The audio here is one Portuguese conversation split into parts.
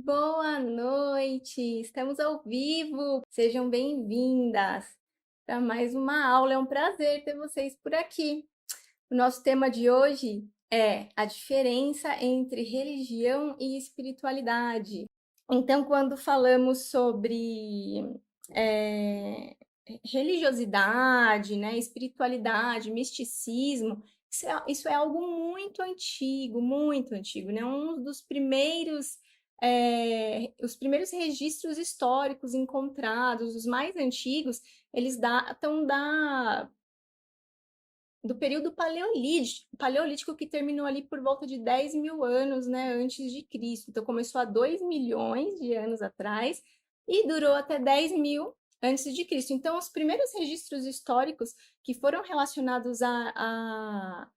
Boa noite! Estamos ao vivo! Sejam bem-vindas para mais uma aula. É um prazer ter vocês por aqui. O nosso tema de hoje é a diferença entre religião e espiritualidade. Então, quando falamos sobre religiosidade, né, espiritualidade, misticismo, isso é algo muito antigo, né? Um dos primeiros, os primeiros registros históricos encontrados, os mais antigos, eles datam do período paleolítico que terminou ali por volta de 10 mil anos, né, antes de Cristo. Então, começou há 2 milhões de anos atrás e durou até 10 mil antes de Cristo. Então, os primeiros registros históricos que foram relacionados a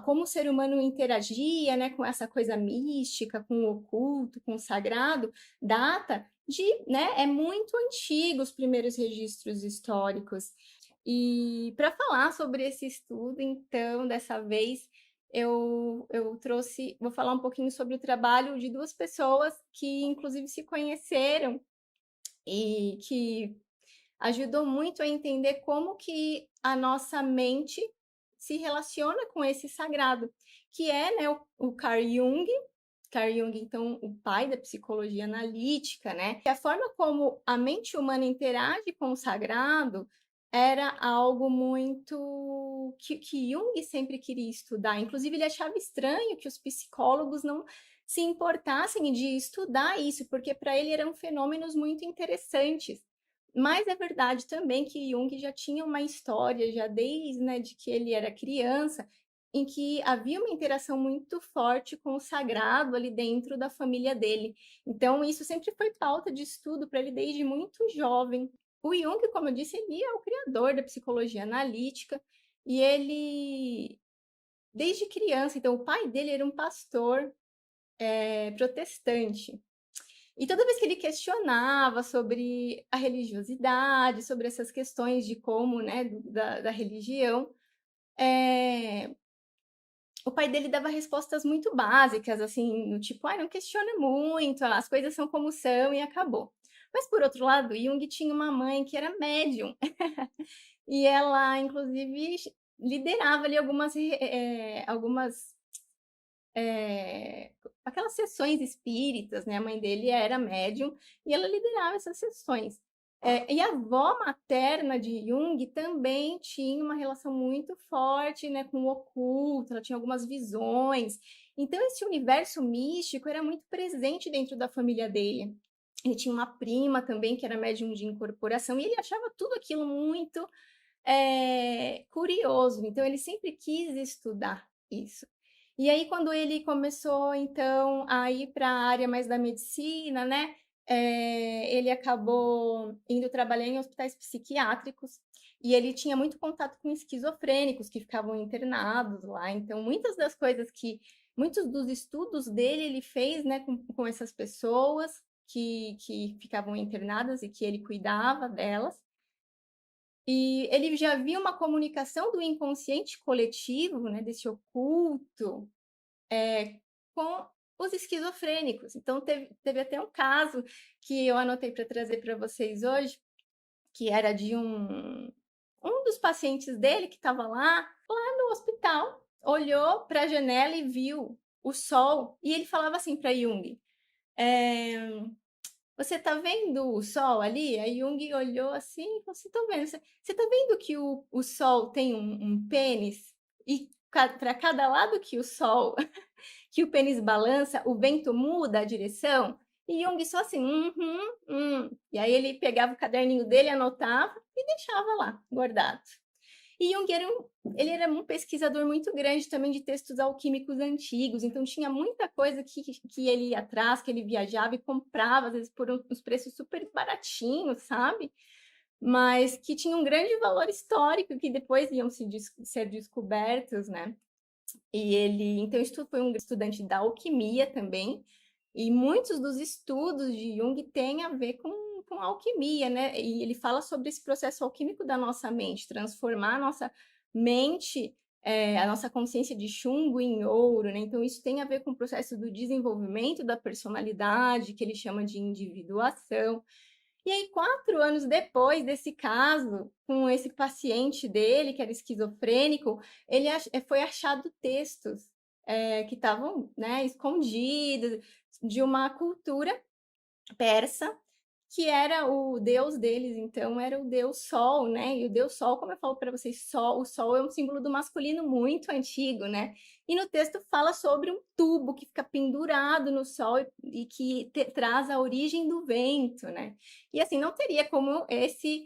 como o ser humano interagia, né, com essa coisa mística, com o oculto, com o sagrado, data de, né, é muito antigo os primeiros registros históricos. E para falar sobre esse estudo, então, dessa vez eu trouxe, vou falar um pouquinho sobre o trabalho de duas pessoas que, inclusive, se conheceram e que ajudou muito a entender como que a nossa mente se relaciona com esse sagrado, que é, né, o Carl Jung. Carl Jung, então, o pai da psicologia analítica, né? E a forma como a mente humana interage com o sagrado era algo muito que Jung sempre queria estudar. Inclusive, ele achava estranho que os psicólogos não se importassem de estudar isso, porque para ele eram fenômenos muito interessantes. Mas é verdade também que Jung já tinha uma história, já desde, né, de que ele era criança, em que havia uma interação muito forte com o sagrado ali dentro da família dele. Então, isso sempre foi pauta de estudo para ele desde muito jovem. O Jung, como eu disse, ele é o criador da psicologia analítica e ele, desde criança, então o pai dele era um pastor protestante. E toda vez que ele questionava sobre a religiosidade, sobre essas questões de como, né, da religião, o pai dele dava respostas muito básicas, assim, no tipo, não questiona muito, as coisas são como são e acabou. Mas, por outro lado, Jung tinha uma mãe que era médium, e ela, inclusive, liderava ali aquelas sessões espíritas, né? A mãe dele era médium e ela liderava essas sessões. E a avó materna de Jung também tinha uma relação muito forte, né, com o oculto, ela tinha algumas visões. Então, esse universo místico era muito presente dentro da família dele. Ele tinha uma prima também que era médium de incorporação e ele achava tudo aquilo muito curioso. Então, ele sempre quis estudar isso. E aí, quando ele começou, então, a ir para a área mais da medicina, né? Ele acabou indo trabalhar em hospitais psiquiátricos e ele tinha muito contato com esquizofrênicos que ficavam internados lá. Então, muitos dos estudos dele ele fez, né, com essas pessoas que ficavam internadas e que ele cuidava delas. E ele já via uma comunicação do inconsciente coletivo, né, desse oculto, com os esquizofrênicos. Então, teve até um caso que eu anotei para trazer para vocês hoje, que era de um dos pacientes dele que estava lá no hospital, olhou para a janela e viu o sol, e ele falava assim para Jung, você está vendo o sol ali? A Jung olhou assim e falou assim, tô vendo. Você tá vendo que o sol tem um pênis? E para cada lado que o sol, que o pênis balança, o vento muda a direção? E Jung só assim, E aí ele pegava o caderninho dele, anotava e deixava lá, guardado. E Jung ele era um pesquisador muito grande também de textos alquímicos antigos, então tinha muita coisa que ele ia atrás, que ele viajava e comprava, às vezes por uns preços super baratinhos, sabe? Mas que tinha um grande valor histórico, que depois iam ser descobertos, né? E ele, então, foi um estudante da alquimia também, e muitos dos estudos de Jung têm a ver com alquimia, né? E ele fala sobre esse processo alquímico da nossa mente, transformar a nossa mente a nossa consciência de chumbo em ouro, né? Então, isso tem a ver com o processo do desenvolvimento da personalidade, que ele chama de individuação. E aí, 4 anos depois desse caso, com esse paciente dele, que era esquizofrênico, ele foi achado textos que estavam, né, escondidos de uma cultura persa, que era o deus deles, então era o deus Sol, né? E o deus Sol, como eu falo para vocês, Sol, o Sol é um símbolo do masculino muito antigo, né? E no texto fala sobre um tubo que fica pendurado no Sol e que traz a origem do vento, né? E assim, não teria como esse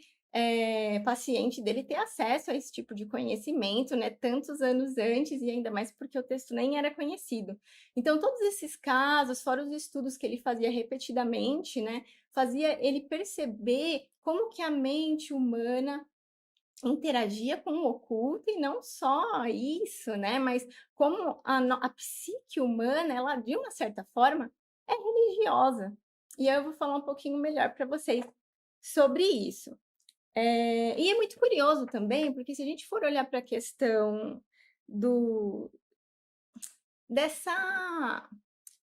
paciente dele ter acesso a esse tipo de conhecimento, né? Tantos anos antes, e ainda mais porque o texto nem era conhecido. Então, todos esses casos, fora os estudos que ele fazia repetidamente, né? Fazia ele perceber como que a mente humana interagia com o oculto, e não só isso, né? Mas como a psique humana, ela, de uma certa forma, é religiosa. E eu vou falar um pouquinho melhor para vocês sobre isso. E é muito curioso também, porque se a gente for olhar para a questão dessa,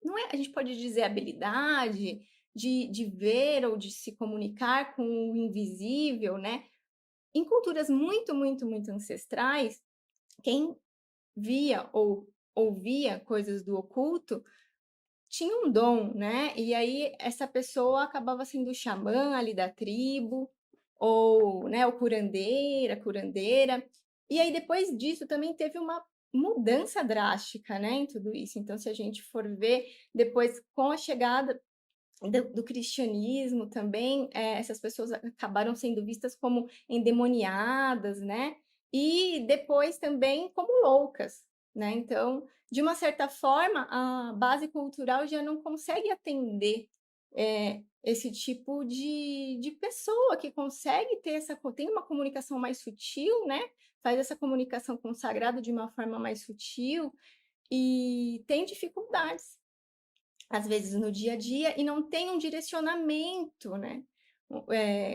não é, a gente pode dizer habilidade de ver ou de se comunicar com o invisível, né? Em culturas muito, muito, muito ancestrais, quem via ou ouvia coisas do oculto tinha um dom, né? E aí essa pessoa acabava sendo o xamã ali da tribo, ou, né, o curandeira, curandeira. E aí depois disso também teve uma mudança drástica, né, em tudo isso. Então, se a gente for ver depois com a chegada do cristianismo também, essas pessoas acabaram sendo vistas como endemoniadas, né? E depois também como loucas, né? Então, de uma certa forma, a base cultural já não consegue atender esse tipo de pessoa que consegue ter tem uma comunicação mais sutil, né? Faz essa comunicação com o sagrado de uma forma mais sutil e tem dificuldades às vezes no dia a dia, e não tem um direcionamento, né,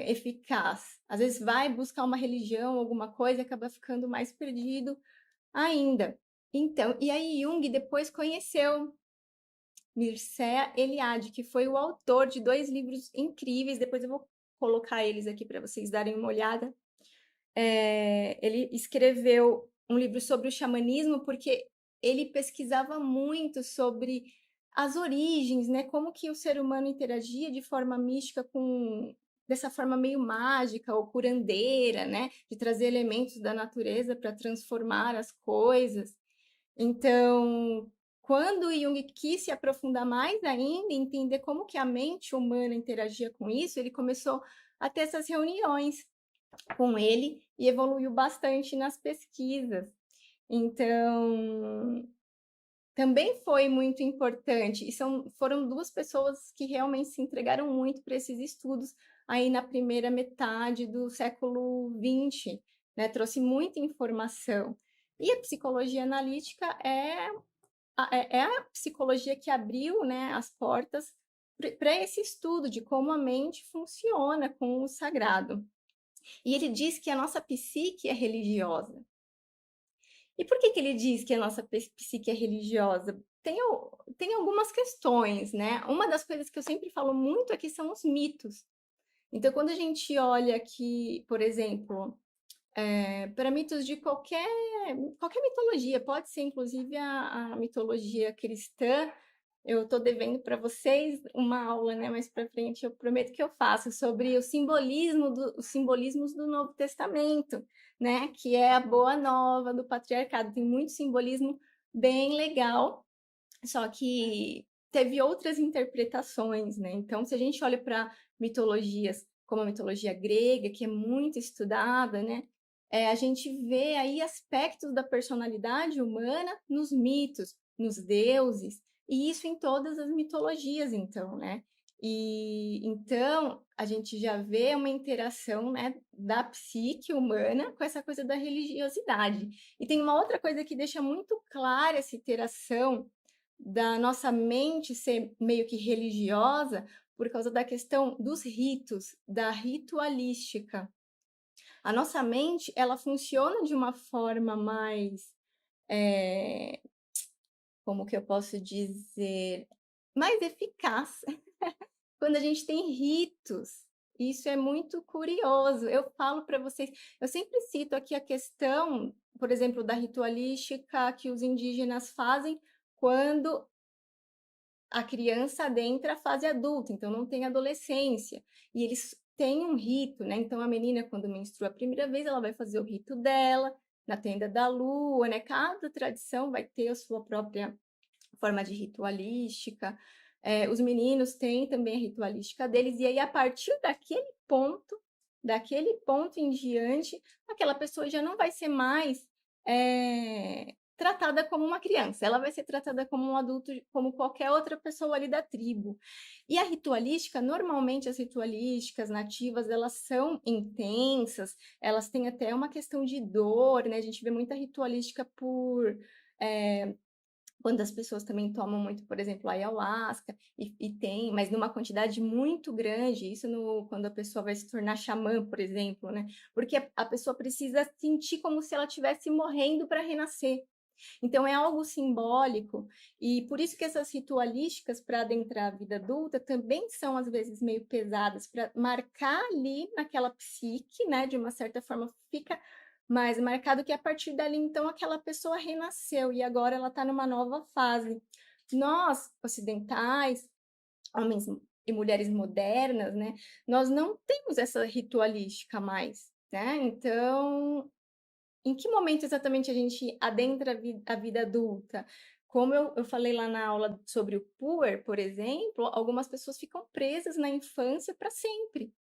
eficaz. Às vezes vai buscar uma religião, alguma coisa, e acaba ficando mais perdido ainda. Então, e aí Jung depois conheceu Mircea Eliade, que foi o autor de 2 livros incríveis, depois eu vou colocar eles aqui para vocês darem uma olhada. Ele escreveu um livro sobre o xamanismo, porque ele pesquisava muito sobre as origens, né? Como que o ser humano interagia de forma mística dessa forma meio mágica ou curandeira, né? De trazer elementos da natureza para transformar as coisas. Então, quando Jung quis se aprofundar mais ainda, entender como que a mente humana interagia com isso, ele começou a ter essas reuniões com ele e evoluiu bastante nas pesquisas. Então, também foi muito importante, e foram 2 pessoas que realmente se entregaram muito para esses estudos aí na primeira metade do século XX, né? Trouxe muita informação. E a psicologia analítica é a psicologia que abriu, né, as portas para esse estudo de como a mente funciona com o sagrado. E ele diz que a nossa psique é religiosa. E por que ele diz que a nossa psique é religiosa? Tem algumas questões, né? Uma das coisas que eu sempre falo muito aqui são os mitos. Então, quando a gente olha aqui, por exemplo, para mitos de qualquer mitologia, pode ser inclusive a mitologia cristã. Eu estou devendo para vocês uma aula, né? Mais para frente eu prometo que eu faço sobre os simbolismos do Novo Testamento, né? Que é a boa nova do patriarcado. Tem muito simbolismo bem legal, só que teve outras interpretações, né? Então, se a gente olha para mitologias como a mitologia grega, que é muito estudada, né? A gente vê aí aspectos da personalidade humana nos mitos, nos deuses, e isso em todas as mitologias, então, né? E então a gente já vê uma interação, né, da psique humana com essa coisa da religiosidade. E tem uma outra coisa que deixa muito clara essa interação da nossa mente ser meio que religiosa por causa da questão dos ritos, da ritualística. A nossa mente, ela funciona de uma forma mais como que eu posso dizer, mais eficaz quando a gente tem ritos. Isso é muito curioso. Eu falo para vocês, eu sempre cito aqui a questão, por exemplo, da ritualística que os indígenas fazem quando a criança adentra a fase adulta, então não tem adolescência. E eles têm um rito, né? Então a menina, quando menstrua a primeira vez, ela vai fazer o rito dela na tenda da lua, né? Cada tradição vai ter a sua própria forma de ritualística. Os meninos têm também a ritualística deles, e aí a partir daquele ponto em diante, aquela pessoa já não vai ser mais tratada como uma criança, ela vai ser tratada como um adulto, como qualquer outra pessoa ali da tribo. E a ritualística, normalmente as ritualísticas nativas, elas são intensas, elas têm até uma questão de dor, né? A gente vê muita ritualística quando as pessoas também tomam muito, por exemplo, ayahuasca, e tem, mas numa quantidade muito grande, isso quando a pessoa vai se tornar xamã, por exemplo, né? Porque a pessoa precisa sentir como se ela estivesse morrendo para renascer. Então é algo simbólico, e por isso que essas ritualísticas para adentrar a vida adulta também são às vezes meio pesadas, para marcar ali naquela psique, né? De uma certa forma fica mais marcado que a partir dali, então, aquela pessoa renasceu e agora ela está numa nova fase. Nós, ocidentais, homens e mulheres modernas, né? Nós não temos essa ritualística mais, né? Então, em que momento exatamente a gente adentra a vida adulta? Como eu falei lá na aula sobre o puer, por exemplo, algumas pessoas ficam presas na infância para sempre,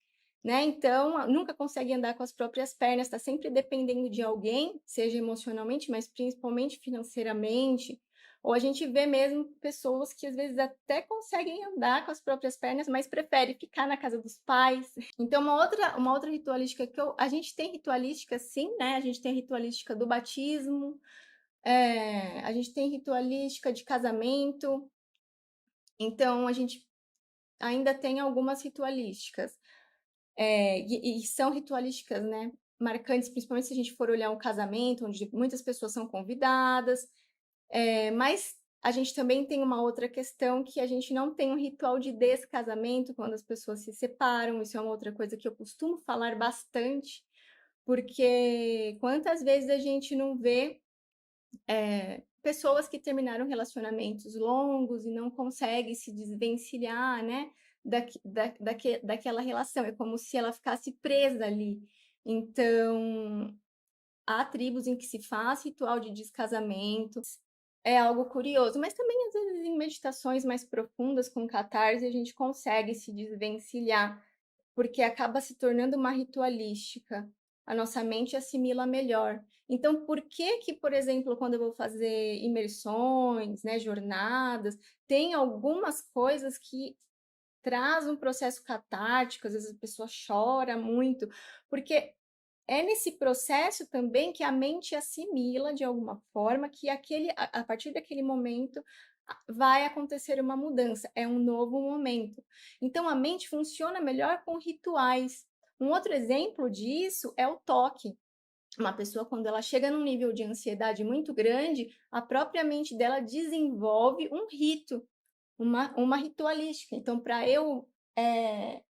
né? Então, nunca consegue andar com as próprias pernas, está sempre dependendo de alguém, seja emocionalmente, mas principalmente financeiramente. Ou a gente vê mesmo pessoas que às vezes até conseguem andar com as próprias pernas, mas preferem ficar na casa dos pais. Então, uma outra ritualística a gente tem ritualística, sim, né? A gente tem ritualística do batismo, a gente tem ritualística de casamento. Então, a gente ainda tem algumas ritualísticas. E são ritualísticas, né, marcantes, principalmente se a gente for olhar um casamento, onde muitas pessoas são convidadas, mas a gente também tem uma outra questão que a gente não tem um ritual de descasamento quando as pessoas se separam, isso é uma outra coisa que eu costumo falar bastante, porque quantas vezes a gente não vê pessoas que terminaram relacionamentos longos e não conseguem se desvencilhar, né, daquela relação. É como se ela ficasse presa ali. Então, há tribos em que se faz ritual de descasamento. É algo curioso, mas também às vezes em meditações mais profundas com catarse a gente consegue se desvencilhar, porque acaba se tornando uma ritualística. A nossa mente assimila melhor. Então, por que que, por exemplo, quando eu vou fazer imersões, né, jornadas, tem algumas coisas que traz um processo catártico, às vezes a pessoa chora muito, porque é nesse processo também que a mente assimila de alguma forma que a partir daquele momento vai acontecer uma mudança, é um novo momento. Então a mente funciona melhor com rituais. Um outro exemplo disso é o toque. Uma pessoa, quando ela chega num nível de ansiedade muito grande, a própria mente dela desenvolve um rito, uma ritualística. Então, para eu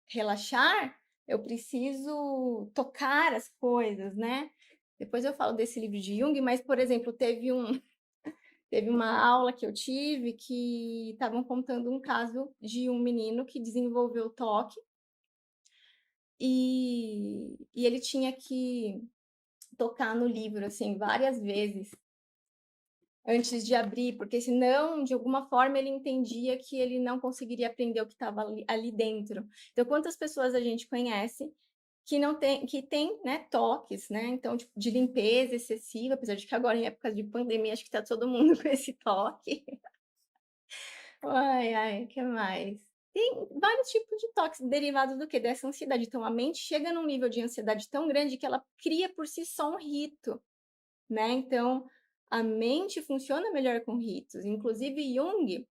relaxar, eu preciso tocar as coisas, né? Depois eu falo desse livro de Jung, mas, por exemplo, teve uma aula que eu tive que estavam contando um caso de um menino que desenvolveu toque e ele tinha que tocar no livro, assim, várias vezes antes de abrir, porque senão, de alguma forma, ele entendia que ele não conseguiria aprender o que estava ali dentro. Então, quantas pessoas a gente conhece que não tem, que tem, né, toques, né? Então, de limpeza excessiva, apesar de que agora, em época de pandemia, acho que está todo mundo com esse toque. Ai, ai, o que mais? Tem vários tipos de toques derivados do quê? Dessa ansiedade. Então, a mente chega num nível de ansiedade tão grande que ela cria por si só um rito, né? Então, a mente funciona melhor com ritos. Inclusive, Jung,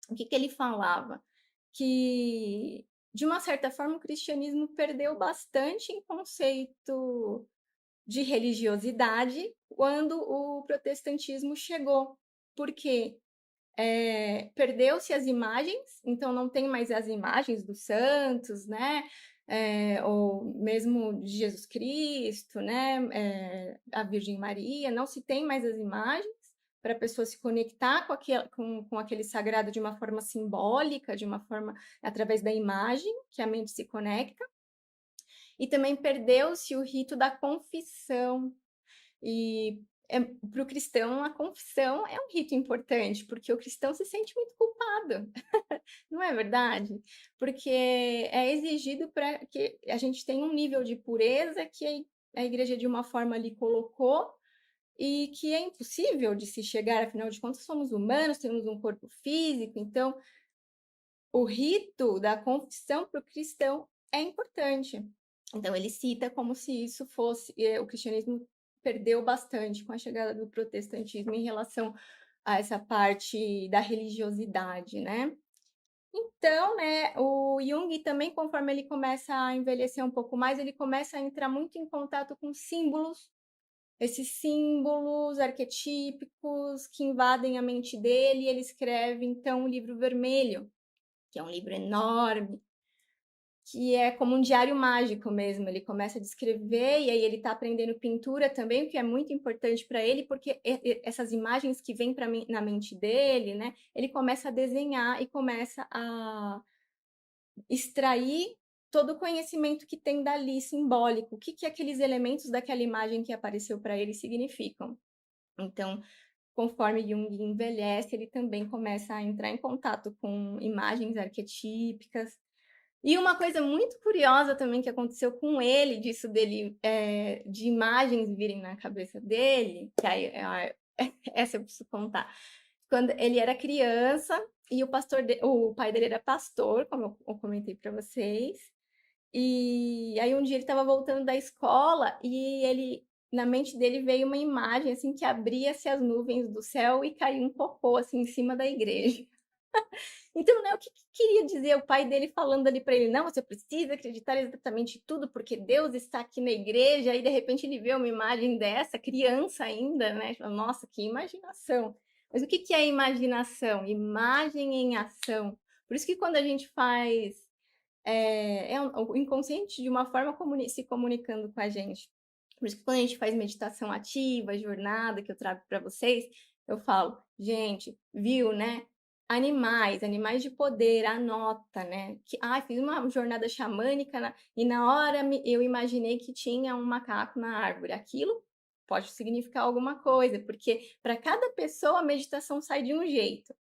o que ele falava? Que, de uma certa forma, o cristianismo perdeu bastante em conceito de religiosidade quando o protestantismo chegou. Por quê? Perdeu-se as imagens, então não tem mais as imagens dos santos, né? Ou mesmo de Jesus Cristo, né? A Virgem Maria, não se tem mais as imagens para a pessoa se conectar com aquele sagrado de uma forma simbólica, de uma forma através da imagem que a mente se conecta. E também perdeu-se o rito da confissão. E para o cristão, a confissão é um rito importante, porque o cristão se sente muito culpado, não é verdade? Porque é exigido para que a gente tenha um nível de pureza que a igreja, de uma forma, ali colocou, e que é impossível de se chegar, afinal de contas, somos humanos, temos um corpo físico, então o rito da confissão para o cristão é importante. Então, ele cita como se isso fosse. O cristianismo perdeu bastante com a chegada do protestantismo em relação a essa parte da religiosidade, né? Então, né, o Jung também, conforme ele começa a envelhecer um pouco mais, ele começa a entrar muito em contato com símbolos, esses símbolos arquetípicos que invadem a mente dele, e ele escreve, então, o Livro Vermelho, que é um livro enorme, que é como um diário mágico mesmo. Ele começa a descrever e aí ele está aprendendo pintura também, o que é muito importante para ele, porque essas imagens que vêm na mente dele, né? Ele começa a desenhar e começa a extrair todo o conhecimento que tem dali simbólico, o que aqueles elementos daquela imagem que apareceu para ele significam. Então, conforme Jung envelhece, ele também começa a entrar em contato com imagens arquetípicas. E uma coisa muito curiosa também que aconteceu com ele, disso dele, de imagens virem na cabeça dele, que aí, essa eu preciso contar. Quando ele era criança e o pai dele era pastor, como eu comentei para vocês. E aí um dia ele estava voltando da escola e na mente dele veio uma imagem assim que abria-se as nuvens do céu e caiu um cocô assim em cima da igreja. Então, né, o que queria dizer o pai dele falando ali para ele? Não, você precisa acreditar exatamente tudo, porque Deus está aqui na igreja. Aí, de repente, ele vê uma imagem dessa, criança ainda, né? Nossa, que imaginação. Mas o que é imaginação? Imagem em ação. Por isso que quando a gente faz o inconsciente de uma forma se comunicando com a gente. Por isso que quando a gente faz meditação ativa, jornada, que eu trago para vocês, eu falo, gente, viu, né? Animais de poder, anota, né? Fiz uma jornada xamânica e na hora eu imaginei que tinha um macaco na árvore. Aquilo pode significar alguma coisa, porque para cada pessoa a meditação sai de um jeito.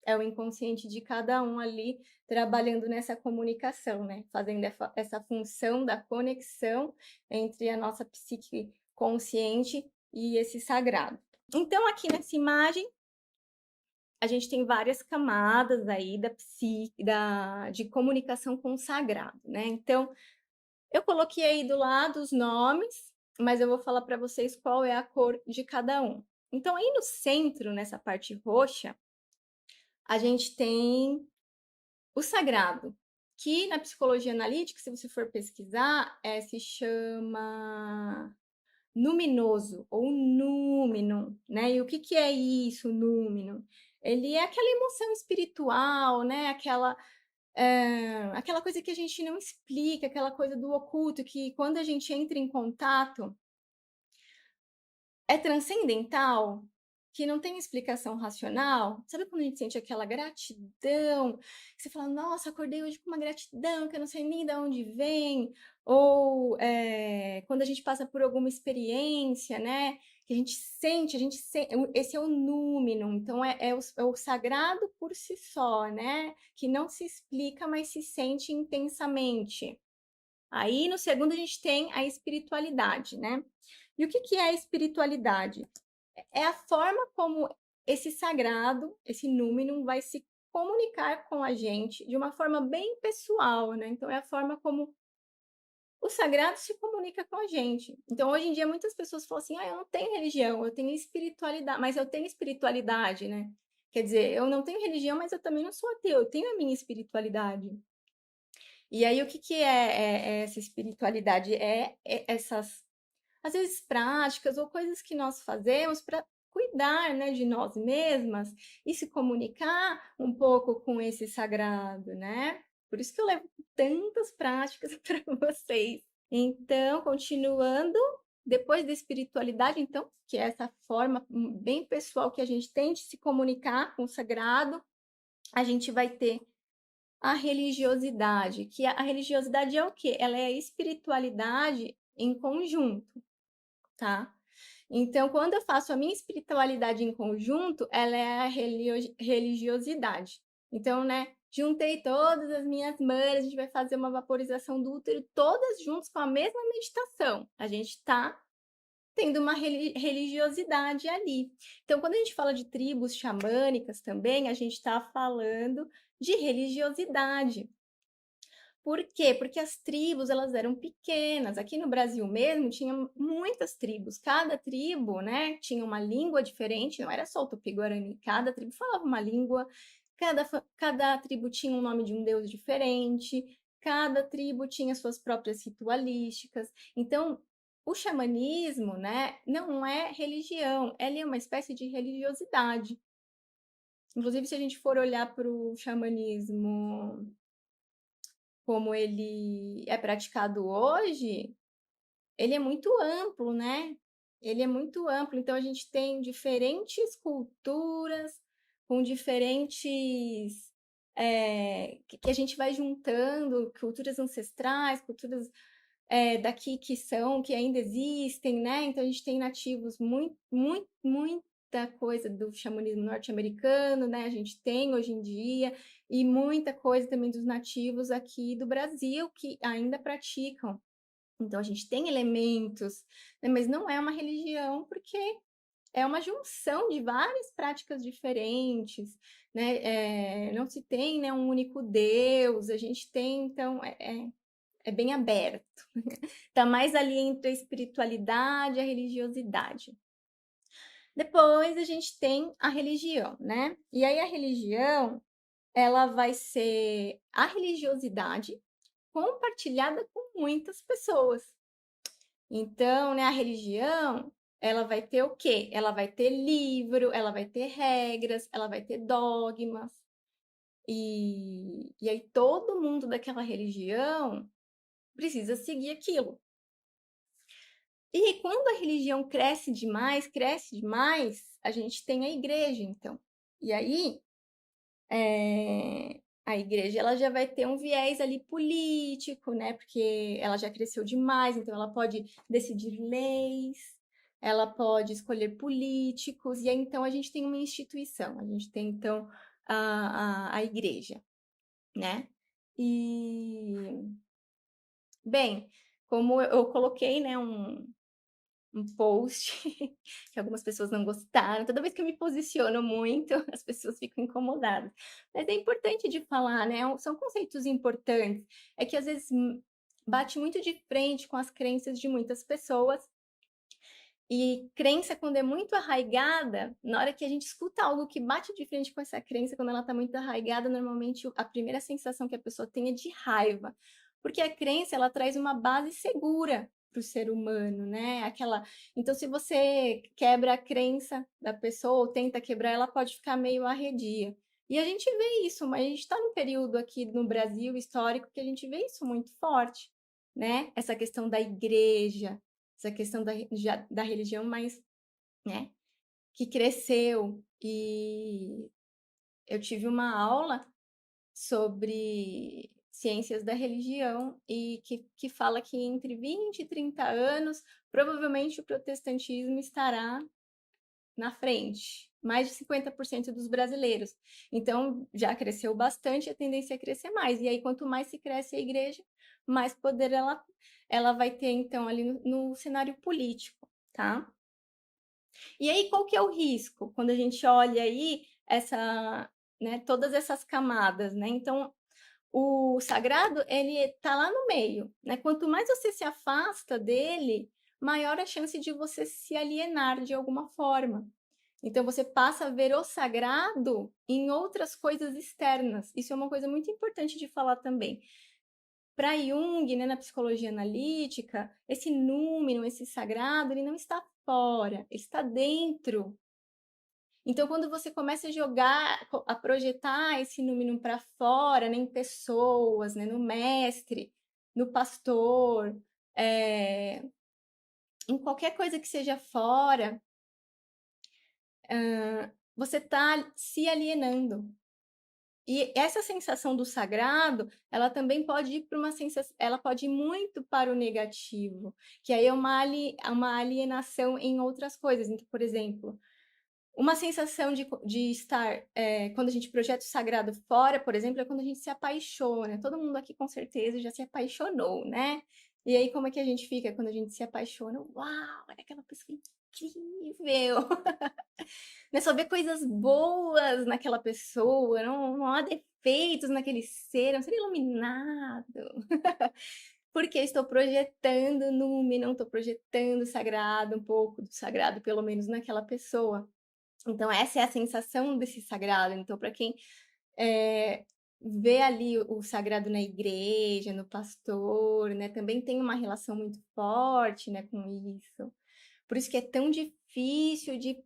É o inconsciente de cada um ali trabalhando nessa comunicação, né? Fazendo essa função da conexão entre a nossa psique consciente e esse sagrado. Então, aqui nessa imagem, a gente tem várias camadas aí de comunicação com o sagrado, né? Então, eu coloquei aí do lado os nomes, mas eu vou falar para vocês qual é a cor de cada um. Então, aí no centro, nessa parte roxa, a gente tem o sagrado, que na psicologia analítica, se você for pesquisar, se chama numinoso ou númino, né? E o que é isso, númino? Ele é aquela emoção espiritual, né? Aquela coisa que a gente não explica, aquela coisa do oculto, que quando a gente entra em contato, é transcendental, que não tem explicação racional. Sabe quando a gente sente aquela gratidão? Você fala, nossa, acordei hoje com uma gratidão que eu não sei nem de onde vem. Ou quando a gente passa por alguma experiência, né? Que a gente sente, esse é o númeno, então é o sagrado por si só, né? Que não se explica, mas se sente intensamente. Aí no segundo a gente tem a espiritualidade, né? E o que é a espiritualidade? É a forma como esse sagrado, esse número, vai se comunicar com a gente de uma forma bem pessoal, né? Então, é a forma como o sagrado se comunica com a gente. Então, hoje em dia, muitas pessoas falam assim: eu não tenho religião, eu tenho espiritualidade, mas eu tenho espiritualidade, né? Quer dizer, eu não tenho religião, mas eu também não sou ateu, eu tenho a minha espiritualidade. E aí, o que é essa espiritualidade? Essas às vezes práticas ou coisas que nós fazemos para cuidar, né, de nós mesmas e se comunicar um pouco com esse sagrado, né? Por isso que eu levo tantas práticas para vocês. Então, continuando, depois da espiritualidade, então, que é essa forma bem pessoal que a gente tem de se comunicar com o sagrado, a gente vai ter a religiosidade, que a religiosidade é o quê? Ela é a espiritualidade em conjunto, tá? Então, quando eu faço a minha espiritualidade em conjunto, ela é a religiosidade. Então, né, juntei todas as minhas manas, a gente vai fazer uma vaporização do útero, todas juntas com a mesma meditação. A gente está tendo uma religiosidade ali. Então, quando a gente fala de tribos xamânicas também, a gente está falando de religiosidade. Por quê? Porque as tribos, elas eram pequenas. Aqui no Brasil mesmo, tinha muitas tribos. Cada tribo, né, tinha uma língua diferente, não era só o Tupi-Guarani. Cada tribo falava uma língua, cada tribo tinha um nome de um deus diferente, cada tribo tinha suas próprias ritualísticas. Então, o xamanismo, né, não é religião, ele é uma espécie de religiosidade. Inclusive, se a gente for olhar para o xamanismo como ele é praticado hoje, ele é muito amplo, né? Ele é muito amplo. Então, a gente tem diferentes culturas, com diferentes. Que a gente vai juntando culturas ancestrais, culturas daqui que ainda existem, né? Então, a gente tem nativos muita coisa do xamanismo norte-americano, né? A gente tem hoje em dia, e muita coisa também dos nativos aqui do Brasil que ainda praticam. Então, a gente tem elementos, né? Mas não é uma religião, porque é uma junção de várias práticas diferentes, né? Não se tem, né, um único Deus, a gente tem, então, é bem aberto. Está mais ali entre a espiritualidade e a religiosidade. Depois a gente tem a religião, né? E aí a religião, ela vai ser a religiosidade compartilhada com muitas pessoas. Então, né, a religião, ela vai ter o quê? Ela vai ter livro, ela vai ter regras, ela vai ter dogmas. E aí todo mundo daquela religião precisa seguir aquilo. E quando a religião cresce demais, a gente tem a igreja, então. E aí, a igreja ela já vai ter um viés ali político, né? Porque ela já cresceu demais, então ela pode decidir leis, ela pode escolher políticos, e aí então a gente tem uma instituição, a gente tem então a igreja, né? E, bem, como eu coloquei, né, um post que algumas pessoas não gostaram. Toda vez que eu me posiciono muito, as pessoas ficam incomodadas. Mas é importante de falar, né? São conceitos importantes. É que às vezes bate muito de frente com as crenças de muitas pessoas. E crença, quando é muito arraigada, na hora que a gente escuta algo que bate de frente com essa crença, quando ela está muito arraigada, normalmente a primeira sensação que a pessoa tem é de raiva. Porque a crença, ela traz uma base segura para o ser humano, né? Então, se você quebra a crença da pessoa ou tenta quebrar, ela pode ficar meio arredia. E a gente vê isso, mas a gente está num período aqui no Brasil histórico que a gente vê isso muito forte, né? Essa questão da igreja, essa questão da religião, mas, né, que cresceu. E eu tive uma aula sobre ciências da religião e que fala que entre 20 e 30 anos, provavelmente o protestantismo estará na frente, mais de 50% dos brasileiros. Então, já cresceu bastante, a tendência é crescer mais. E aí, quanto mais se cresce a igreja, mais poder ela vai ter, então, ali no cenário político, tá? E aí, qual que é o risco? Quando a gente olha aí todas essas camadas, né? Então, o sagrado, ele está lá no meio, né? Quanto mais você se afasta dele, maior a chance de você se alienar de alguma forma. Então, você passa a ver o sagrado em outras coisas externas. Isso é uma coisa muito importante de falar também. para Jung, né, na psicologia analítica, esse númeno, esse sagrado, ele não está fora, ele está dentro. Então, quando você começa a jogar, a projetar esse número para fora, né, em pessoas, né, no mestre, no pastor, em qualquer coisa que seja fora, você está se alienando. E essa sensação do sagrado, ela também pode ir para uma sensação, ela pode ir muito para o negativo, que aí é uma alienação em outras coisas. Então, por exemplo, uma sensação de estar, quando a gente projeta o sagrado fora, por exemplo, é quando a gente se apaixona. Todo mundo aqui com certeza já se apaixonou, né? E aí, como é que a gente fica quando a gente se apaixona? Uau, olha aquela pessoa incrível! Né? Só ver coisas boas naquela pessoa, não há defeitos naquele ser, é um ser iluminado. Porque estou projetando Numi, não estou projetando o sagrado, um pouco do sagrado, pelo menos naquela pessoa. Então, essa é a sensação desse sagrado. Então, para quem vê ali o sagrado na igreja, no pastor, né, também tem uma relação muito forte, né, com isso. Por isso que é tão difícil de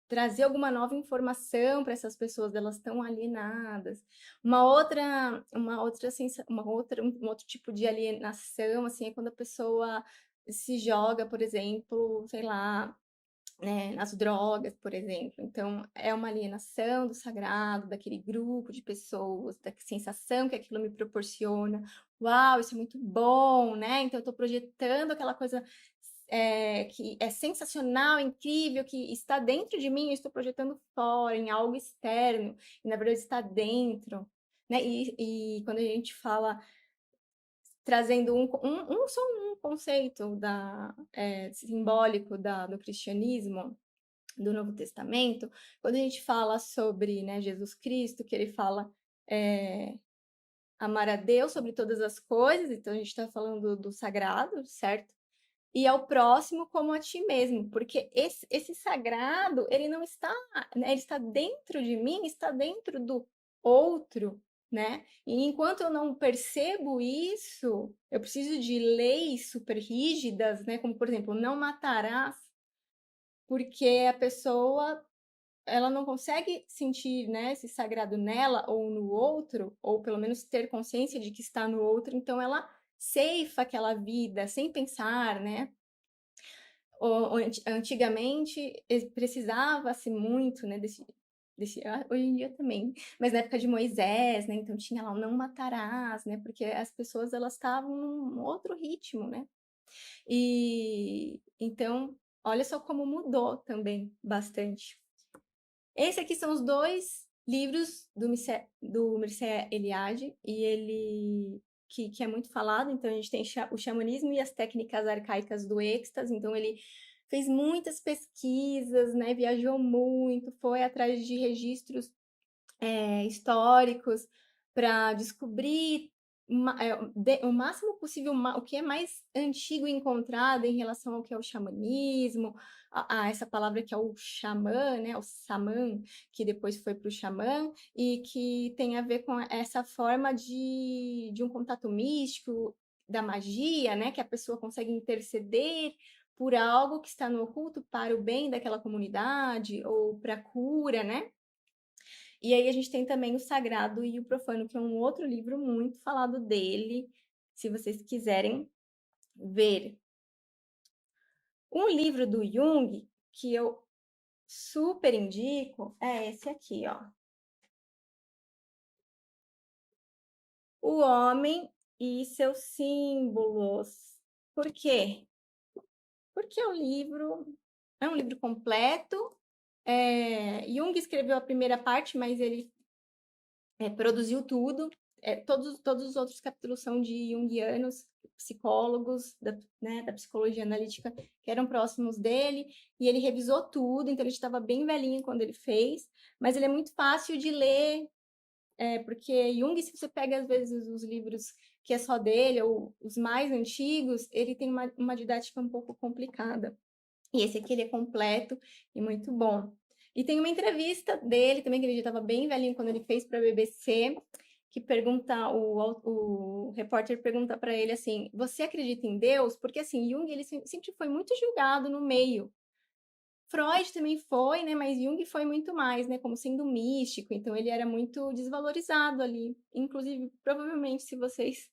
trazer alguma nova informação para essas pessoas, elas estão alienadas. Um outro tipo de alienação, assim, é quando a pessoa se joga, por exemplo, sei lá, né, nas drogas, por exemplo. Então, é uma alienação do sagrado, daquele grupo de pessoas, da sensação que aquilo me proporciona. Uau, isso é muito bom, né? Então, eu estou projetando aquela coisa que é sensacional, incrível, que está dentro de mim, eu estou projetando fora, em algo externo, e na verdade está dentro. Né? E quando a gente fala, trazendo só um conceito simbólico do cristianismo, do Novo Testamento, quando a gente fala sobre, né, Jesus Cristo, que ele fala amar a Deus sobre todas as coisas, então a gente está falando do sagrado, certo? E ao próximo como a ti mesmo, porque esse sagrado, ele não está, né, ele está dentro de mim, está dentro do outro, né? E enquanto eu não percebo isso, eu preciso de leis super rígidas, né, como por exemplo, não matarás, porque a pessoa ela não consegue sentir, né, esse sagrado nela ou no outro, ou pelo menos ter consciência de que está no outro, então ela ceifa aquela vida sem pensar, né? Antigamente precisava-se muito, né, hoje em dia também, mas na época de Moisés, né, então tinha lá o não matarás, né, porque as pessoas elas estavam num outro ritmo, né? E então, olha só como mudou também bastante. Esse aqui são os dois livros do Mircea Eliade, e ele que é muito falado. Então a gente tem o xamanismo e as técnicas arcaicas do êxtase. Então ele fez muitas pesquisas, né, viajou muito, foi atrás de registros históricos para descobrir o máximo possível o que é mais antigo encontrado em relação ao que é o xamanismo, a essa palavra que é o xamã, né, o samã, que depois foi para o xamã, e que tem a ver com essa forma de um contato místico, da magia, né, que a pessoa consegue interceder por algo que está no oculto para o bem daquela comunidade ou para a cura, né? E aí a gente tem também o Sagrado e o Profano, que é um outro livro muito falado dele, se vocês quiserem ver. Um livro do Jung que eu super indico é esse aqui, ó. O Homem e seus Símbolos. Por quê? Porque é um livro completo. Jung escreveu a primeira parte, mas ele produziu tudo. Todos os outros capítulos são de junguianos, psicólogos da psicologia analítica que eram próximos dele, e ele revisou tudo, então ele estava bem velhinho quando ele fez, mas ele é muito fácil de ler, porque Jung, se você pega às vezes os livros que é só dele, ou os mais antigos, ele tem uma didática um pouco complicada. E esse aqui ele é completo e muito bom. E tem uma entrevista dele também, que ele já estava bem velhinho quando ele fez para a BBC, que pergunta, o repórter pergunta para ele assim: você acredita em Deus? Porque assim, Jung ele sempre foi muito julgado no meio. Freud também foi, né? Mas Jung foi muito mais, né? Como sendo místico, então ele era muito desvalorizado ali. Inclusive, provavelmente, se vocês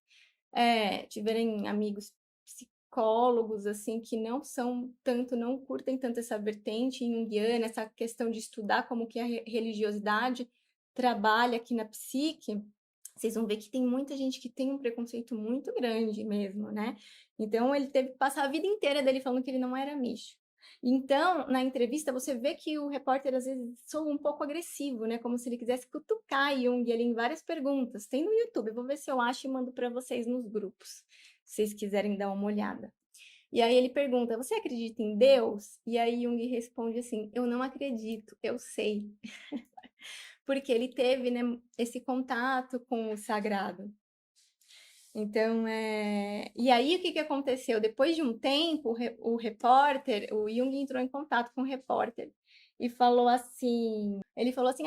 tiverem amigos psicólogos, assim, que não são tanto, não curtem tanto essa vertente junguiana, essa questão de estudar como que a religiosidade trabalha aqui na psique, vocês vão ver que tem muita gente que tem um preconceito muito grande mesmo, né? Então, ele teve que passar a vida inteira dele falando que ele não era místico. Então, na entrevista, você vê que o repórter às vezes soa um pouco agressivo, né? Como se ele quisesse cutucar Jung ali em várias perguntas. Tem no YouTube, eu vou ver se eu acho e mando para vocês nos grupos, se vocês quiserem dar uma olhada. E aí ele pergunta: você acredita em Deus? E aí Jung responde assim: eu não acredito, eu sei. Porque ele teve, né, esse contato com o sagrado. Então, e aí o que aconteceu? Depois de um tempo, o repórter, o Jung entrou em contato com o repórter e falou assim, ele falou assim,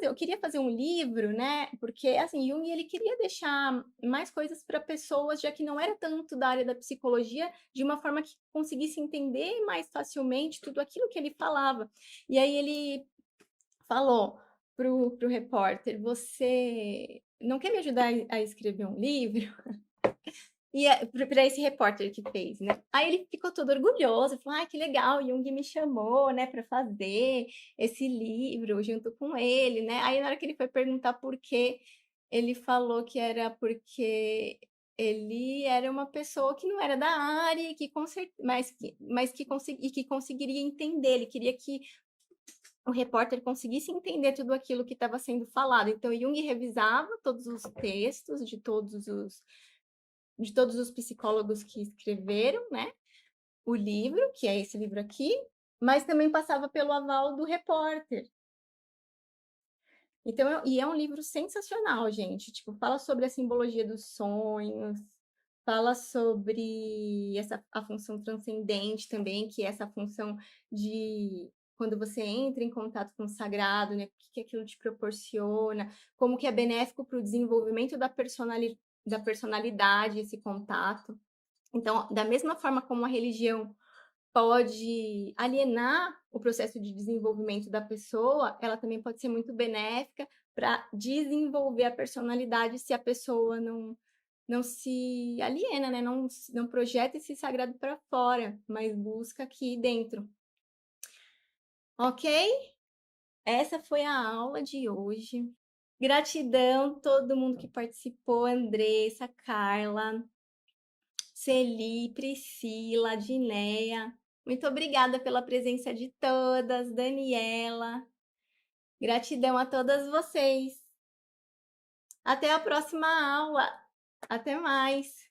eu queria fazer um livro, né? Porque assim, Jung ele queria deixar mais coisas para pessoas, já que não era tanto da área da psicologia, de uma forma que conseguisse entender mais facilmente tudo aquilo que ele falava. E aí ele falou pro repórter, você não quer me ajudar a escrever um livro? E para esse repórter que fez, né? Aí ele ficou todo orgulhoso, falou: "Ah, que legal, Jung me chamou, né, para fazer esse livro junto com ele, né?" Aí na hora que ele foi perguntar por quê, ele falou que era porque ele era uma pessoa que não era da área, que conseguiria entender. Ele queria que o repórter conseguisse entender tudo aquilo que estava sendo falado. Então Jung revisava todos os textos de todos os psicólogos que escreveram, né, o livro, que é esse livro aqui, mas também passava pelo aval do repórter. Então, e é um livro sensacional, gente. Tipo, fala sobre a simbologia dos sonhos, fala sobre a função transcendente também, que é essa função de quando você entra em contato com o sagrado, né? O que aquilo te proporciona, como que é benéfico para o desenvolvimento da personalidade, esse contato. Então, da mesma forma como a religião pode alienar o processo de desenvolvimento da pessoa, ela também pode ser muito benéfica para desenvolver a personalidade se a pessoa não se aliena, né? Não projeta esse sagrado para fora, mas busca aqui dentro. Ok? Essa foi a aula de hoje. Gratidão a todo mundo que participou, Andressa, Carla, Celi, Priscila, Dinéia. Muito obrigada pela presença de todas, Daniela. Gratidão a todas vocês. Até a próxima aula. Até mais.